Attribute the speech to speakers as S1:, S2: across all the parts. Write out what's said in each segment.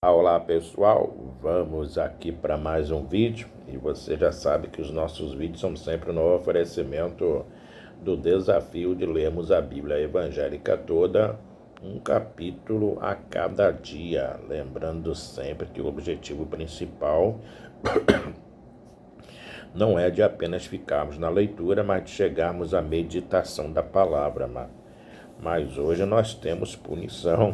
S1: Olá pessoal, vamos aqui para mais um vídeo e você já sabe que os nossos vídeos são sempre no oferecimento do desafio de lermos a Bíblia evangélica toda, um capítulo a cada dia, lembrando sempre que o objetivo principal não é de apenas ficarmos na leitura, mas de chegarmos à meditação da palavra. Mas hoje nós temos punição.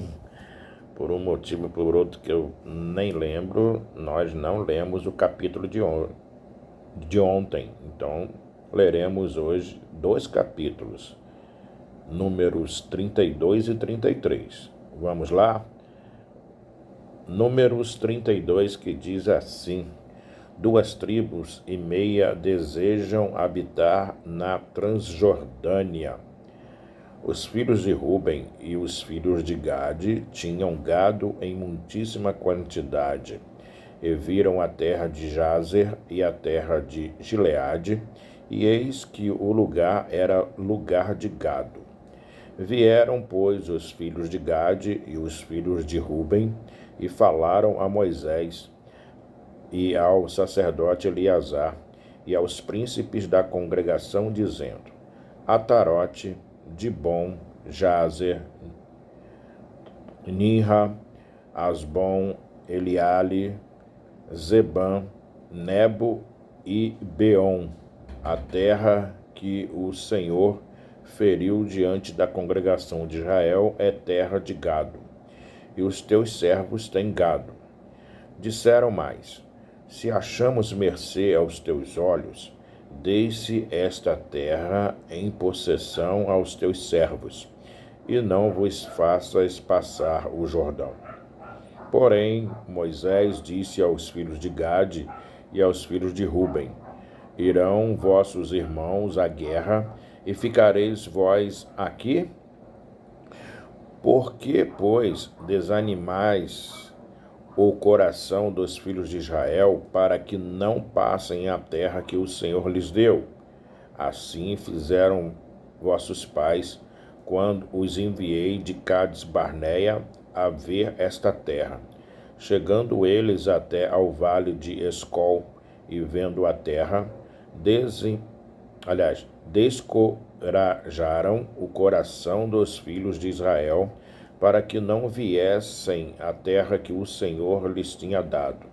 S1: Por um motivo ou por outro que eu nem lembro, nós não lemos o capítulo de ontem. Então, leremos hoje 2 capítulos, números 32 e 33. Vamos lá? Números 32, que diz assim: 2,5 tribos desejam habitar na Transjordânia. Os filhos de Ruben e os filhos de Gade tinham gado em muitíssima quantidade, e viram a terra de Jazer e a terra de Gileade, e eis que o lugar era lugar de gado. Vieram, pois, os filhos de Gade e os filhos de Ruben, e falaram a Moisés e ao sacerdote Eleazar e aos príncipes da congregação, dizendo: Atarote, Dibon, Jazer, Ninra, Asbon, Eliale, Zebã, Nebo e Beon, a terra que o Senhor feriu diante da congregação de Israel é terra de gado, e os teus servos têm gado. Disseram mais: se achamos mercê aos teus olhos, deixe esta terra em possessão aos teus servos, e não vos faças passar o Jordão. Porém, Moisés disse aos filhos de Gade e aos filhos de Ruben: irão vossos irmãos à guerra, e ficareis vós aqui? Por que, pois, desanimais o coração dos filhos de Israel, para que não passem a terra que o Senhor lhes deu? Assim fizeram vossos pais, quando os enviei de Cades-Barneia a ver esta terra. Chegando eles até ao vale de Escol, e vendo a terra, descorajaram o coração dos filhos de Israel, para que não viessem à terra que o Senhor lhes tinha dado.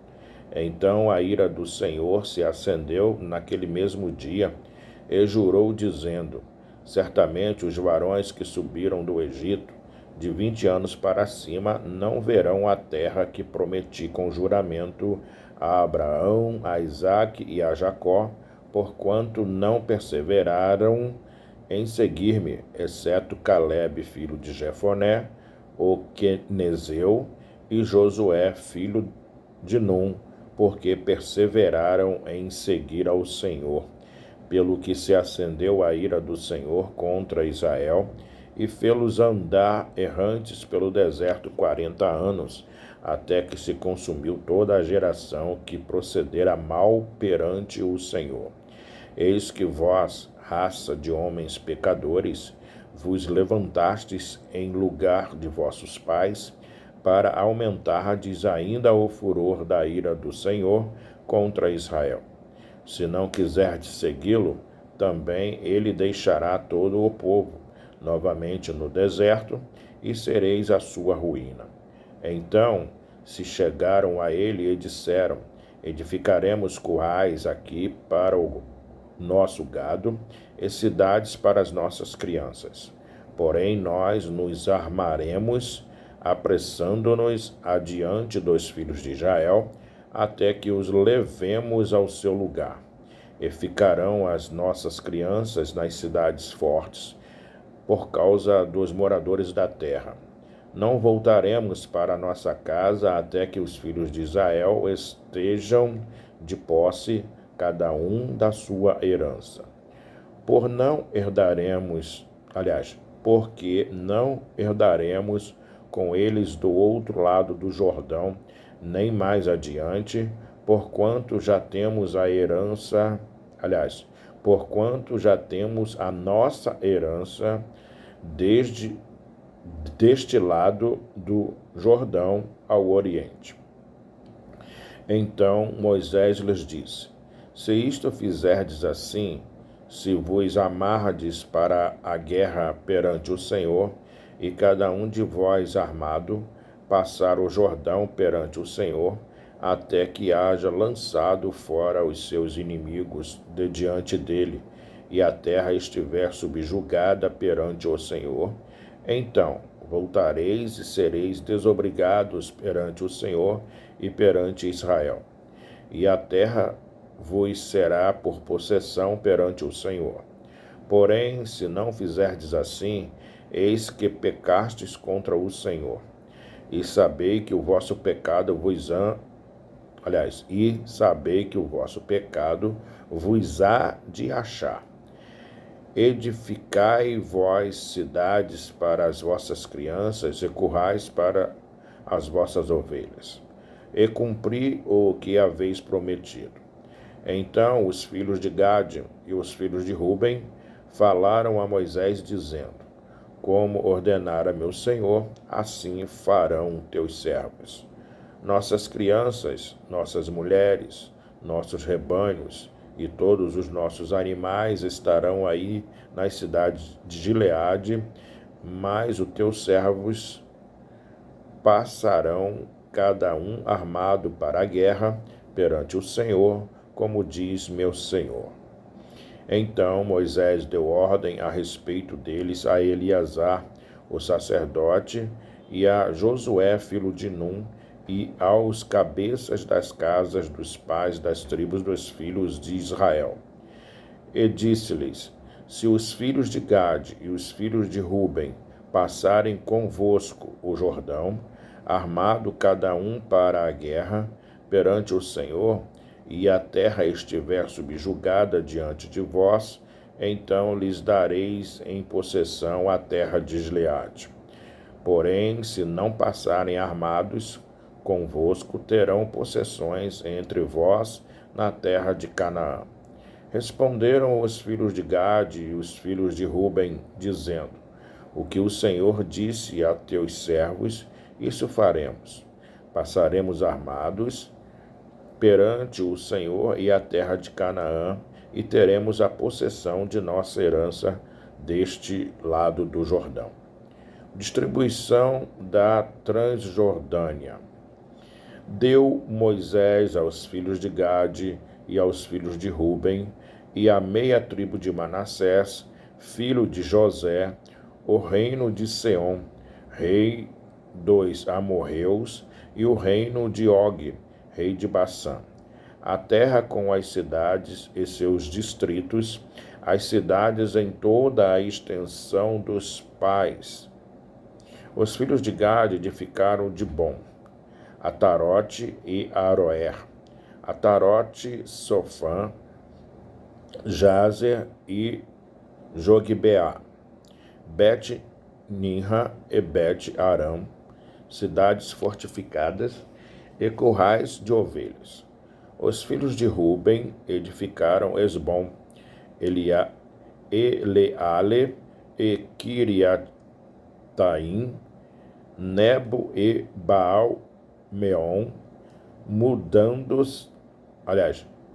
S1: Então a ira do Senhor se acendeu naquele mesmo dia, e jurou, dizendo: certamente os varões que subiram do Egito, de 20 anos para cima, não verão a terra que prometi com juramento a Abraão, a Isaque e a Jacó, porquanto não perseveraram em seguir-me, exceto Calebe, filho de Jefoné, o quenezeu, e Josué, filho de Num, porque perseveraram em seguir ao Senhor. Pelo que se acendeu a ira do Senhor contra Israel, e fê-los andar errantes pelo deserto 40 anos, até que se consumiu toda a geração que procedera mal perante o Senhor. Eis que vós, raça de homens pecadores, vos levantastes em lugar de vossos pais, para aumentardes ainda o furor da ira do Senhor contra Israel. Se não quiserdes segui-lo, também ele deixará todo o povo novamente no deserto, e sereis a sua ruína. Então se chegaram a ele e disseram: edificaremos currais aqui para o nosso gado, e cidades para as nossas crianças. Porém nós nos armaremos, apressando-nos adiante dos filhos de Israel, até que os levemos ao seu lugar. E ficarão as nossas crianças nas cidades fortes, por causa dos moradores da terra. Não voltaremos para nossa casa até que os filhos de Israel estejam de posse, cada um da sua herança. Porque não herdaremos com eles do outro lado do Jordão, nem mais adiante, porquanto já temos a herança, porquanto já temos a nossa herança deste lado do Jordão ao oriente. Então Moisés lhes disse: Se isto fizerdes assim, se vos amarrades para a guerra perante o Senhor, e cada um de vós armado, passar o Jordão perante o Senhor, até que haja lançado fora os seus inimigos de diante dele, e a terra estiver subjugada perante o Senhor, então voltareis e sereis desobrigados perante o Senhor e perante Israel. E a terra vos será por possessão perante o Senhor. Porém, se não fizerdes assim, eis que pecastes contra o Senhor. E sabei que o vosso pecado vos há de achar. Edificai vós cidades para as vossas crianças e currais para as vossas ovelhas, e cumpri o que haveis prometido. Então os filhos de Gade e os filhos de Ruben falaram a Moisés, dizendo: Como ordenara meu senhor, assim farão teus servos. Nossas crianças, nossas mulheres, nossos rebanhos e todos os nossos animais estarão aí nas cidades de Gileade, mas os teus servos passarão cada um armado para a guerra perante o Senhor, como diz meu senhor. Então Moisés deu ordem a respeito deles a Eleazar, o sacerdote, e a Josué, filho de Num, e aos cabeças das casas dos pais das tribos dos filhos de Israel. E disse-lhes: Se os filhos de Gade e os filhos de Ruben passarem convosco o Jordão, armado cada um para a guerra, perante o Senhor, e a terra estiver subjugada diante de vós, então lhes dareis em possessão a terra de Gileade. Porém, se não passarem armados convosco, terão possessões entre vós na terra de Canaã. Responderam os filhos de Gade e os filhos de Ruben, dizendo: O que o Senhor disse a teus servos, isso faremos. Passaremos armados perante o Senhor e a terra de Canaã, e teremos a possessão de nossa herança deste lado do Jordão. Distribuição da Transjordânia. Deu Moisés aos filhos de Gade e aos filhos de Ruben, e à meia tribo de Manassés, filho de José, o reino de Seom, rei dos amorreus, e o reino de Og, rei de Bassã. A terra com as cidades e seus distritos, as cidades em toda a extensão dos pais. Os filhos de Gade edificaram Dibom, Atarote e Aroer, Atarote, Sofã, Jazer e Jogbeá, Bet-Ninra e Bet-Aram, cidades fortificadas e currais de ovelhas. Os filhos de Ruben edificaram Esbom, Eleale e Kiriataim, Nebo e Baal-Meon,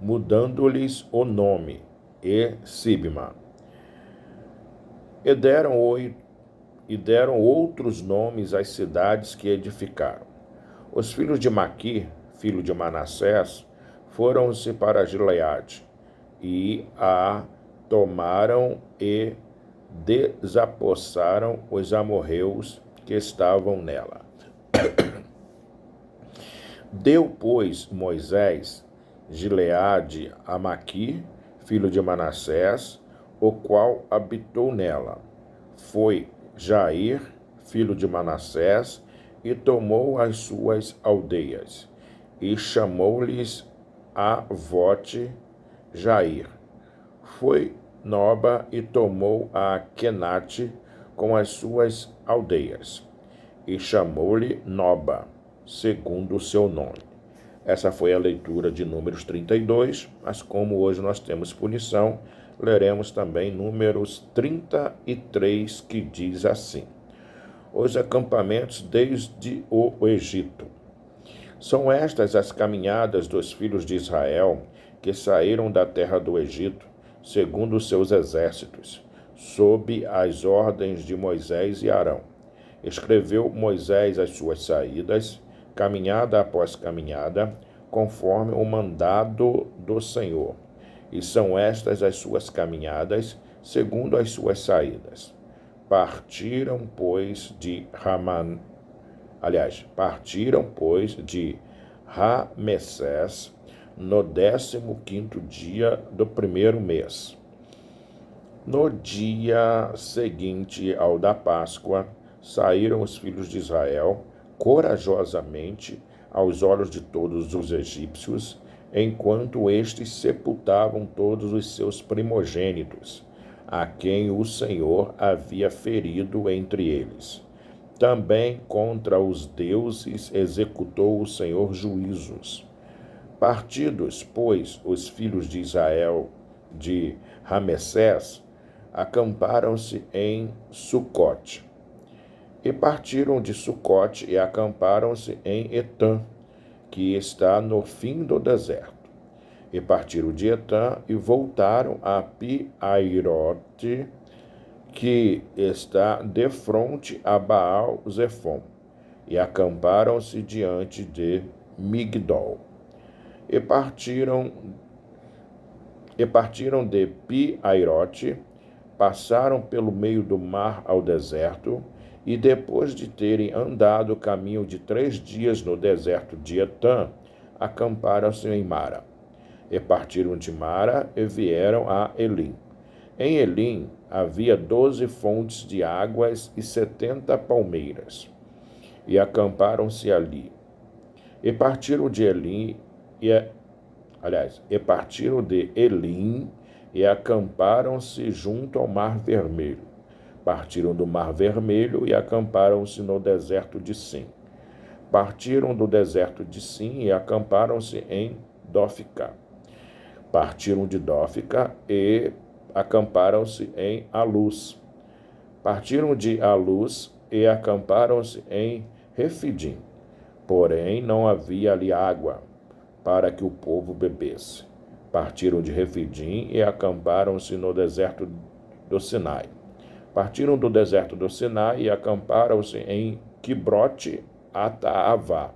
S1: mudando-lhes o nome, e Sibma. E deram outros nomes às cidades que edificaram. Os filhos de Maquir, filho de Manassés, foram-se para Gileade, e a tomaram e desapossaram os amorreus que estavam nela. Deu, pois, Moisés Gileade a Maquir, filho de Manassés, o qual habitou nela. Foi Jair, filho de Manassés, e tomou as suas aldeias, e chamou-lhes Avote Jair. Foi Noba e tomou a Kenate com as suas aldeias, e chamou-lhe Noba, segundo o seu nome. Essa foi a leitura de Números 32, mas como hoje nós temos punição, leremos também Números 33, que diz assim: Os acampamentos desde o Egito. São estas as caminhadas dos filhos de Israel que saíram da terra do Egito, segundo os seus exércitos, sob as ordens de Moisés e Arão. Escreveu Moisés as suas saídas, caminhada após caminhada, conforme o mandado do Senhor. E são estas as suas caminhadas, segundo as suas saídas. Partiram, pois, de Ramessés no 15º dia do primeiro mês. No dia seguinte ao da Páscoa, saíram os filhos de Israel corajosamente aos olhos de todos os egípcios, enquanto estes sepultavam todos os seus primogênitos, a quem o Senhor havia ferido entre eles. Também contra os deuses executou o Senhor juízos. Partidos, pois, os filhos de Israel de Ramessés, acamparam-se em Sucote. E partiram de Sucote e acamparam-se em Etã, que está no fim do deserto. E partiram de Etã e voltaram a Pi-Airote, que está defronte a Baal-Zefom, e acamparam-se diante de Migdol. E partiram de Pi-Airote, passaram pelo meio do mar ao deserto, e depois de terem andado o caminho de 3 dias no deserto de Etã, acamparam-se em Mara. E partiram de Mara e vieram a Elim. Em Elim havia 12 fontes de águas e 70 palmeiras, e acamparam-se ali. E partiram de Elim e acamparam-se junto ao Mar Vermelho. Partiram do Mar Vermelho e acamparam-se no deserto de Sim. Partiram do deserto de Sim e acamparam-se em Dófica. Partiram de Dófica e acamparam-se em Alus. Partiram de Alus e acamparam-se em Refidim. Porém, não havia ali água para que o povo bebesse. Partiram de Refidim e acamparam-se no deserto do Sinai. Partiram do deserto do Sinai e acamparam-se em Quibrote Ataavá.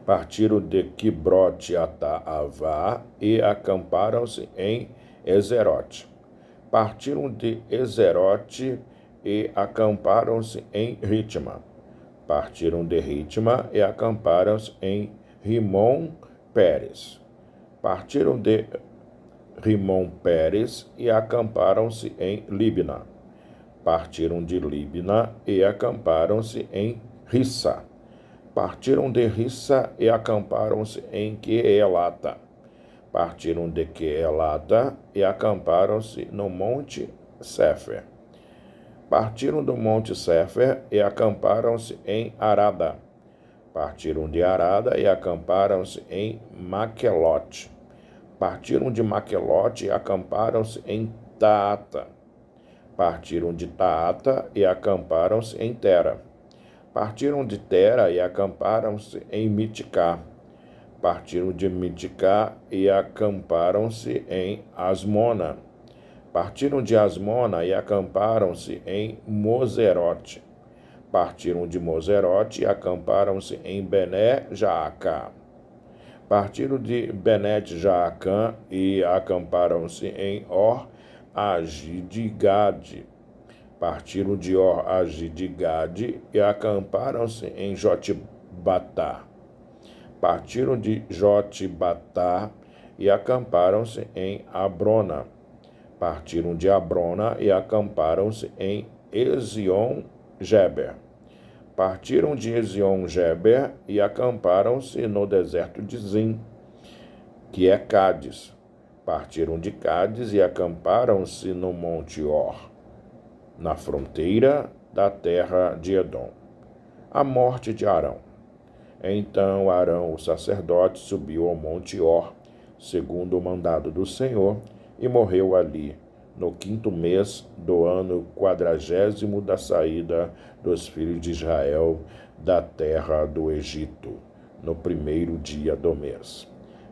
S1: Partiram de Quibrote Ataavá e acamparam-se em Ezerote. Partiram de Ezerote e acamparam-se em Ritma. Partiram de Ritma e acamparam-se em Rimon-Pérez. Partiram de Rimon-Pérez e acamparam-se em Libna. Partiram de Libna e acamparam-se em Rissa. Partiram de Rissa e acamparam-se em Quelata. Partiram de Quelata e acamparam-se no Monte Sefer. Partiram do Monte Sefer e acamparam-se em Arada. Partiram de Arada e acamparam-se em Maquelote. Partiram de Maquelote e acamparam-se em Taata. Partiram de Taata e acamparam-se em Tera. Partiram de Tera e acamparam-se em Miticá. Partiram de Miticá e acamparam-se em Asmona. Partiram de Asmona e acamparam-se em Moserote. Partiram de Moserote e acamparam-se em Bené-Jaacá. Partiram de Benet-Jaacã e acamparam-se em Or-Agidgade. Partiram de Or-Agidgade e acamparam-se em Jotbatá. Partiram de Jotbatá e acamparam-se em Abrona. Partiram de Abrona e acamparam-se em Ezion-Geber. Partiram de Ezion-Geber e acamparam-se no deserto de Zim, que é Cádiz. Partiram de Cádiz e acamparam-se no Monte Or, na fronteira da terra de Edom. A morte de Arão. Então Arão, o sacerdote, subiu ao Monte Or, segundo o mandado do Senhor, e morreu ali, no 5º mês do ano 40º da saída dos filhos de Israel da terra do Egito. no primeiro dia do mês.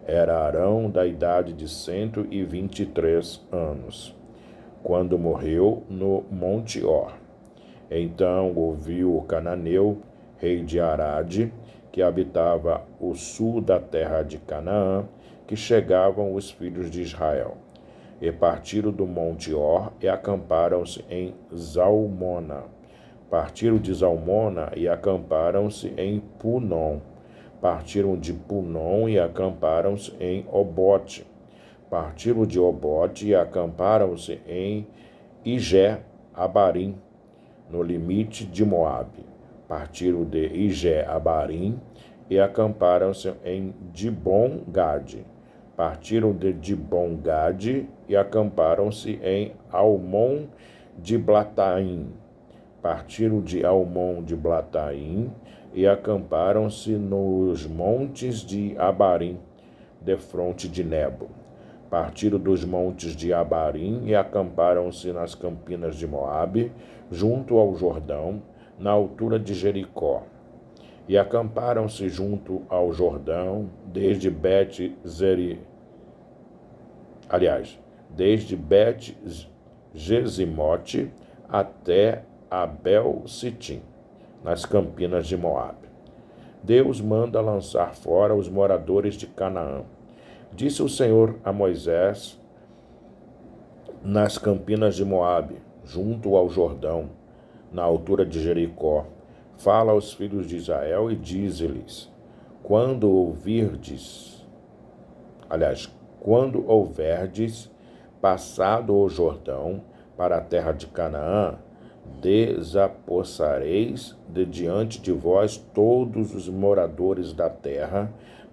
S1: Era Arão da idade de 123 anos, quando morreu no Monte Or. Então ouviu o cananeu, rei de Arade, que habitava o sul da terra de Canaã, que chegavam os filhos de Israel. E partiram do Monte Or e acamparam-se em Zalmona. Partiram de Zalmona e acamparam-se em Punom. Partiram de Punom e acamparam-se em Obote. Partiram de Obote e acamparam-se em Ijé-Abarim, no limite de Moabe. Partiram de Ijé-Abarim e acamparam-se em Dibon-Gade. Partiram de Dibon-Gade e acamparam-se em Almon-Diblataim. Partiram de Almon-Diblataim e acamparam-se nos montes de Abarim, defronte de Nebo. Partiram dos montes de Abarim e acamparam-se nas campinas de Moabe, junto ao Jordão, na altura de Jericó. E acamparam-se junto ao Jordão, desde Bet-Gesimote até Abel-Sitim, nas campinas de Moabe. Deus manda lançar fora os moradores de Canaã. Disse o Senhor a Moisés, nas campinas de Moabe, junto ao Jordão, na altura de Jericó: fala aos filhos de Israel e dize-lhes: quando houverdes passado o Jordão para a terra de Canaã, desapossareis de diante de vós todos os moradores da terra,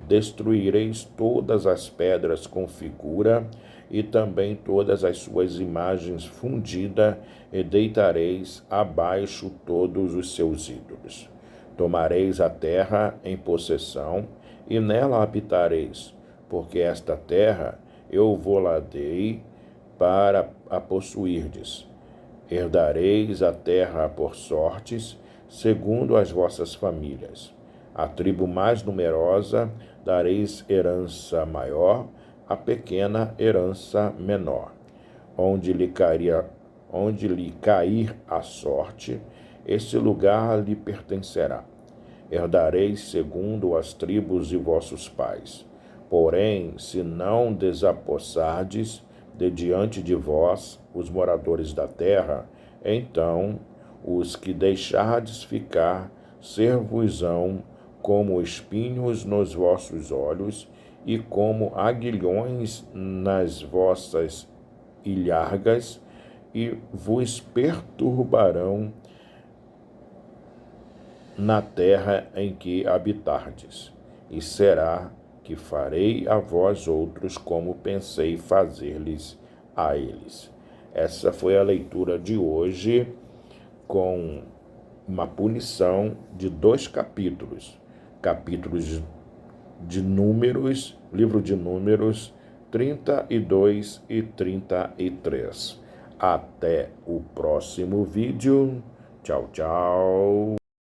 S1: destruireis todas as pedras com figura e também todas as suas imagens fundidas, e deitareis abaixo todos os seus ídolos. Tomareis a terra em possessão e nela habitareis, porque esta terra eu vou-la dei para a possuirdes. Herdareis a terra por sortes, segundo as vossas famílias. À tribo mais numerosa dareis herança maior, a pequena herança menor. Onde lhe cair a sorte, esse lugar lhe pertencerá. Herdareis segundo as tribos de vossos pais. Porém, se não desapossardes de diante de vós os moradores da terra, então os que deixardes ficar ser-vos-ão como espinhos nos vossos olhos e como aguilhões nas vossas ilhargas, e vos perturbarão na terra em que habitardes. E será que farei a vós outros como pensei fazer-lhes a eles. Essa foi a leitura de hoje, com uma punição de 2 capítulos. Capítulos de Números, livro de Números 32 e 33. Até o próximo vídeo. Tchau, tchau.